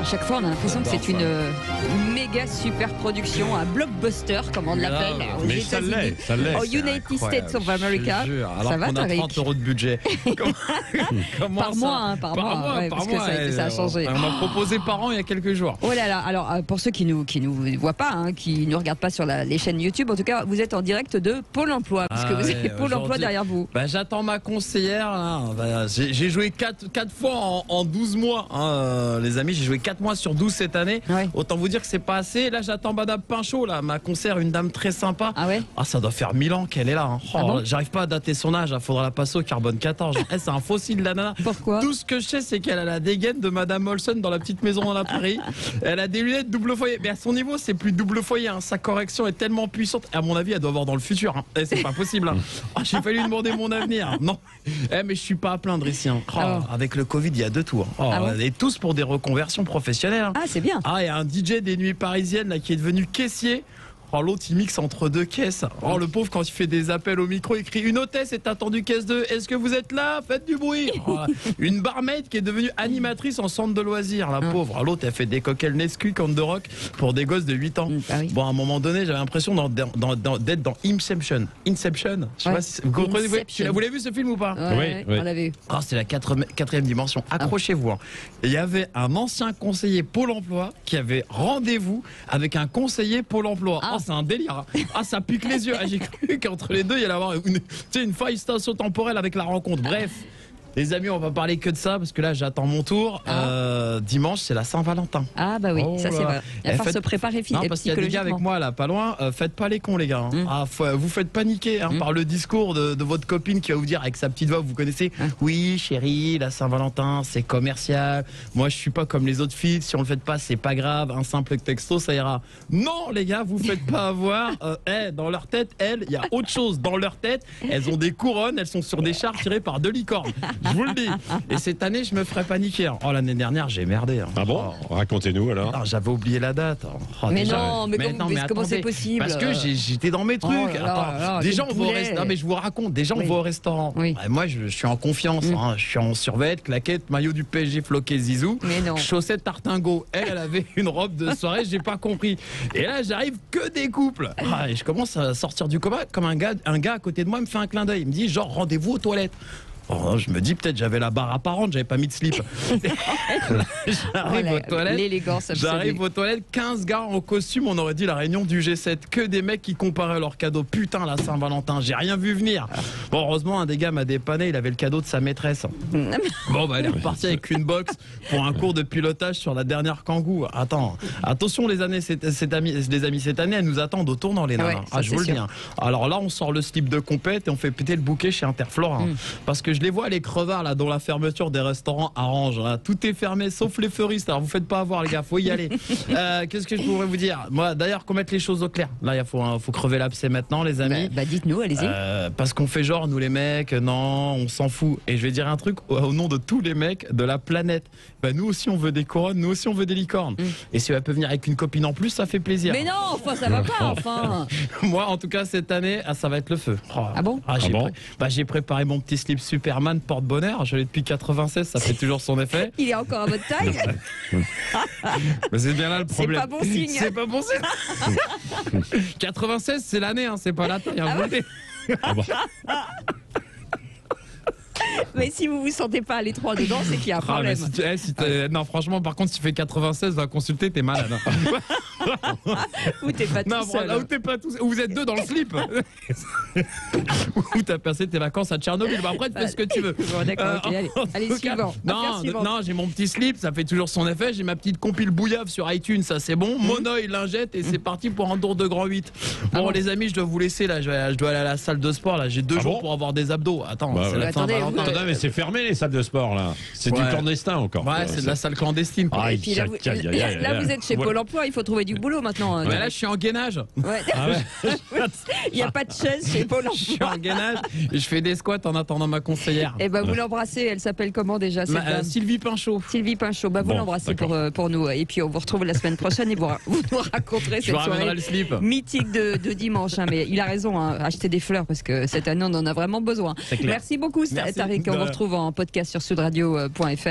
chaque fois, on a l'impression que c'est une méga super production, un blockbuster, comme on l'appelle. Mais ça l'est, ça l'est. Aux United States of America. Alors Ça va, qu'on a Tariq 30 € de budget. Comment Par ça mois, hein, par mois, ouais, parce que ça a changé. On m'a proposé par an il y a quelques jours. Oh là là, alors pour ceux qui nous voient pas, hein, qui nous regardent pas sur les chaînes YouTube, en tout cas, vous êtes en direct de Pôle emploi, parce que vous avez Pôle emploi derrière vous. J'attends ma conseillère. Là. J'ai joué 4 fois en 12 mois, hein, les amis. J'ai joué 4 mois sur 12 cette année. Ouais. Autant vous dire que c'est pas assez. Là, j'attends Madame Pinchot, là, ma conseillère, une dame très sympa. Ah ouais. Ah, ça doit faire 1000 ans qu'elle est là. Hein. Oh, bon j'arrive pas à dater son âge. Il faudra la passer au carbone 14. C'est un fossile, la nana. Pourquoi? Tout ce que je sais, c'est qu'elle a la dégaine de Madame Olsen dans La Petite Maison dans la Prairie. Elle a des lunettes double foyer. Mais à son niveau, c'est plus double foyer. Hein. Sa correction est tellement puissante. À mon avis, elle doit avoir dans le futur. Hein. C'est pas possible. Hein. Oh, j'ai failli lui demander mon avenir. Non. Mais je suis pas à plaindre ici. Hein. Oh, avec le Covid, il y a 2 tours. Oh, et tous pour des reconversions professionnelles. Hein. Ah, c'est bien. Ah, il y a un DJ des nuits parisiennes là, qui est devenu caissier. Oh, l'autre il mixe entre 2 caisses. Oh, le pauvre, quand il fait des appels au micro, il crie: une hôtesse est attendue caisse 2. Est-ce que vous êtes là? Faites du bruit. Oh, une barmaid qui est devenue animatrice en centre de loisirs, la pauvre. L'autre, elle fait des cocktails Nesquik on the rock pour des gosses de 8 ans. Ah oui. Bon, à un moment donné, j'avais l'impression d'être dans Inception. Inception. Je sais pas si vous comprenez. Vous l'avez vu ce film ou pas? Ouais, Oui. on l'a vu. Oh, c'est la quatrième dimension. Accrochez-vous. Hein. Il y avait un ancien conseiller Pôle emploi qui avait rendez-vous avec un conseiller Pôle emploi. Oh, c'est un délire. Hein. Ah, ça pique les yeux. Ah, j'ai cru qu'entre les deux, il y allait avoir une faille spatio-temporelle avec la rencontre. Bref. Les amis, on va parler que de ça parce que là, j'attends mon tour. Dimanche, c'est la Saint-Valentin. Ah bah oui, ça c'est vrai. Il va falloir se préparer Non, parce qu'il y a des gars avec moi là, pas loin. Faites pas les cons, les gars. Hein. Vous faites paniquer par le discours de votre copine qui va vous dire avec sa petite voix, vous connaissez. Oui, chérie, la Saint-Valentin, c'est commercial. Moi, je suis pas comme les autres filles. Si on le fait pas, c'est pas grave. Un simple texto, ça ira. Non, les gars, vous faites pas avoir. Dans leur tête, il y a autre chose. Dans leur tête, elles ont des couronnes. Elles sont sur des chars tirés par 2 licornes. Je vous le dis. Et cette année, je me ferai paniquer. Oh, l'année dernière, j'ai merdé. Hein. Ah bon? Racontez-nous alors. Ah, j'avais oublié la date. Oh, mais déjà. non, mais comment c'est possible? Parce que j'étais dans mes trucs. Déjà, on va au restaurant. Non, mais je vous raconte. Déjà, on va au restaurant. Oui. Moi, je suis en confiance. Hein. Je suis en survêt, claquette, maillot du PSG floqué Zizou. Mais non. Chaussettes tartingo. Elle avait une robe de soirée, j'ai pas compris. Et là, j'arrive que des couples. Et je commence à sortir du coma comme un gars à côté de moi me fait un clin d'œil. Il me dit genre rendez-vous aux toilettes. Oh, je me dis peut-être j'avais la barre apparente, j'avais pas mis de slip. J'arrive aux toilettes. L'élégance absolue. J'arrive aux toilettes, 15 gars en costume, on aurait dit la réunion du G7. Que des mecs qui comparaient leurs cadeaux. Putain, la Saint-Valentin, j'ai rien vu venir. Bon, heureusement, un des gars m'a dépanné, il avait le cadeau de sa maîtresse. Bon, elle est repartie avec une box pour un cours de pilotage sur la dernière Kangoo. Attention les amis, cette année, elles nous attendent au tournant, les nanas. Je vous le dis. Hein. Alors là, on sort le slip de compète et on fait péter le bouquet chez Interflora. Hein. Parce que je les vois, les crevards là, dont la fermeture des restaurants arrange. Là. Tout est fermé, sauf les feuristes. Alors vous faites pas avoir, les gars, faut y aller. Qu'est-ce que je pourrais vous dire? Moi, d'ailleurs, qu'on mette les choses au clair. Là, il faut crever l'abcès maintenant, les amis. Bah dites-nous, allez-y. Parce qu'on fait genre, nous les mecs, non, on s'en fout. Et je vais dire un truc au nom de tous les mecs de la planète. Bah, nous aussi, on veut des couronnes, nous aussi, on veut des licornes. Et si elle peut venir avec une copine en plus, ça fait plaisir. Mais non, enfin, ça va pas, enfin. Moi, en tout cas, cette année, ça va être le feu. Ah bon? J'ai préparé mon petit slip Superman porte-bonheur. Je l'ai depuis 96, ça fait toujours son effet. Il est encore à votre taille? Mais c'est bien là le problème. C'est pas bon signe. C'est pas bon signe. 96, c'est l'année, hein, c'est pas la taille. Mais si vous vous sentez pas à l'étroit dedans, c'est qu'il y a un problème. Non, franchement, par contre, si tu fais 96, va consulter, t'es malade. Ou t'es pas tout seul. Ou t'es pas tout seul. Ou vous êtes deux dans le slip. Ou t'as passé tes vacances à Tchernobyl. Bah, après, tu fais ce que tu veux. Bon, d'accord, ok, allez, suivant. Non, j'ai mon petit slip, ça fait toujours son effet. J'ai ma petite compile bouillave sur iTunes, ça c'est bon. Monoï, lingette, et c'est parti pour un tour de grand 8. Bon, les amis, je dois vous laisser là. Je dois aller à la salle de sport là. J'ai 2 jours pour avoir des abdos. Attends, c'est la Saint-Valentin. Attendez, mais c'est fermé les salles de sport là. C'est du clandestin encore. Ouais, c'est de la salle clandestine. Et puis là, vous êtes chez Pôle emploi, il faut trouver du boulot maintenant. Mais là, je suis en gainage. Ouais. Il n'y a pas de chaise chez Pôle emploi. Je suis en gainage et je fais des squats en attendant ma conseillère. Et ben vous l'embrassez, elle s'appelle comment déjà cette dame? Sylvie Pinchot. Sylvie Pinchot, vous l'embrassez pour nous. Et puis on vous retrouve la semaine prochaine et vous nous raconterez cette soirée mythique de dimanche. Mais il a raison, achetez des fleurs parce que cette année on en a vraiment besoin. Merci beaucoup Tariq, on vous retrouve en podcast sur sudradio.fr.